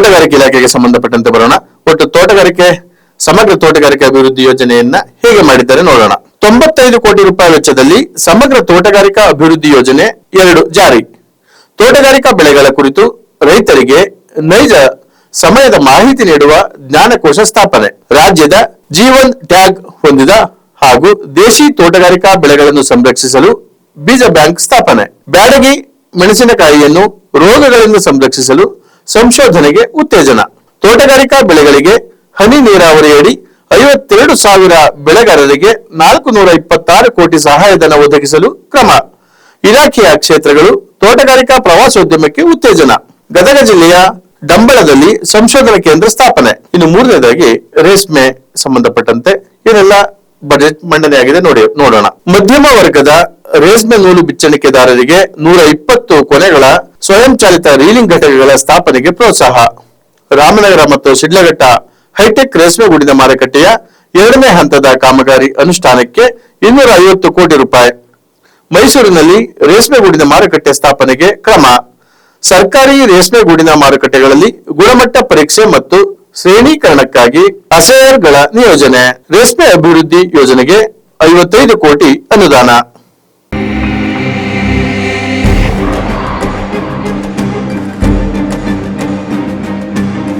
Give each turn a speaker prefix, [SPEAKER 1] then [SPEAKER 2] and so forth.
[SPEAKER 1] ತೋಟಗಾರಿಕೆ ಇಲಾಖೆಗೆ ಸಂಬಂಧಪಟ್ಟಂತೆ ಬರೋಣ. ಒಟ್ಟು ತೋಟಗಾರಿಕೆ ಸಮಗ್ರ ತೋಟಗಾರಿಕೆ ಅಭಿವೃದ್ಧಿ ಯೋಜನೆಯನ್ನ ಹೇಗೆ ಮಾಡಿದ್ದಾರೆ ನೋಡೋಣ. 95 ಕೋಟಿ ರೂಪಾಯಿ ವೆಚ್ಚದಲ್ಲಿ ಸಮಗ್ರ ತೋಟಗಾರಿಕಾ ಅಭಿವೃದ್ಧಿ ಯೋಜನೆ 2 ಜಾರಿ. ತೋಟಗಾರಿಕಾ ಬೆಳೆಗಳ ಕುರಿತು ರೈತರಿಗೆ ನೈಜ ಸಮಯದ ಮಾಹಿತಿ ನೀಡುವ ಜ್ಞಾನಕೋಶ ಸ್ಥಾಪನೆ. ರಾಜ್ಯದ ಜೀವನ್ ಟ್ಯಾಗ್ ಹೊಂದಿದ ಹಾಗೂ ದೇಶಿ ತೋಟಗಾರಿಕಾ ಬೆಳೆಗಳನ್ನು ಸಂರಕ್ಷಿಸಲು ಬೀಜ ಬ್ಯಾಂಕ್ ಸ್ಥಾಪನೆ. ಬ್ಯಾಡಗಿ ಮೆಣಸಿನಕಾಯಿಯನ್ನು ರೋಗಗಳಿಂದ ಸಂರಕ್ಷಿಸಲು ಸಂಶೋಧನೆಗೆ ಉತ್ತೇಜನ. ತೋಟಗಾರಿಕಾ ಬೆಳೆಗಳಿಗೆ ಹನಿ ನೀರಾವರಿಯಡಿ 52,000 ಬೆಳೆಗಾರರಿಗೆ 426 ಕೋಟಿ ಸಹಾಯಧನ ಒದಗಿಸಲು ಕ್ರಮ. ಇಲಾಖೆಯ ಕ್ಷೇತ್ರಗಳು ತೋಟಗಾರಿಕಾ ಪ್ರವಾಸೋದ್ಯಮಕ್ಕೆ ಉತ್ತೇಜನ. ಗದಗ ಜಿಲ್ಲೆಯ ಡಂಬಳದಲ್ಲಿ ಸಂಶೋಧನಾ ಕೇಂದ್ರ ಸ್ಥಾಪನೆ. ಇನ್ನು ಮೂರನೇದಾಗಿ ರೇಷ್ಮೆ ಸಂಬಂಧಪಟ್ಟಂತೆ ಏನೆಲ್ಲ ಬಜೆಟ್ ಮಂಡನೆಯಾಗಿದೆ ನೋಡೋಣ. ಮಧ್ಯಮ ವರ್ಗದ ರೇಷ್ಮೆ ನೂಲು ಬಿಚ್ಚಣಿಕೆದಾರರಿಗೆ 120 ಕೊನೆಗಳ ಸ್ವಯಂ ಚಾಲಿತ ರೀಲಿಂಗ್ ಘಟಕಗಳ ಸ್ಥಾಪನೆಗೆ ಪ್ರೋತ್ಸಾಹ. ರಾಮನಗರ ಮತ್ತು ಶಿಡ್ಲಘಟ್ಟ ಹೈಟೆಕ್ ರೇಷ್ಮೆ ಗೂಡಿನ ಮಾರುಕಟ್ಟೆಯ 2ನೇ ಹಂತದ ಕಾಮಗಾರಿ ಅನುಷ್ಠಾನಕ್ಕೆ 250 ಕೋಟಿ ರೂಪಾಯಿ. ಮೈಸೂರಿನಲ್ಲಿ ರೇಷ್ಮೆ ಗೂಡಿನ ಮಾರುಕಟ್ಟೆ ಸ್ಥಾಪನೆಗೆ ಕ್ರಮ. ಸರ್ಕಾರಿ ರೇಷ್ಮೆ ಗೂಡಿನ ಮಾರುಕಟ್ಟೆಗಳಲ್ಲಿ ಗುಣಮಟ್ಟ ಪರೀಕ್ಷೆ ಮತ್ತು ಶ್ರೇಣೀಕರಣಕ್ಕಾಗಿ ಅಸೇರ್ಗಳ ನಿಯೋಜನೆ. ರೇಷ್ಮೆ ಅಭಿವೃದ್ಧಿ ಯೋಜನೆಗೆ 55 ಕೋಟಿ ಅನುದಾನ.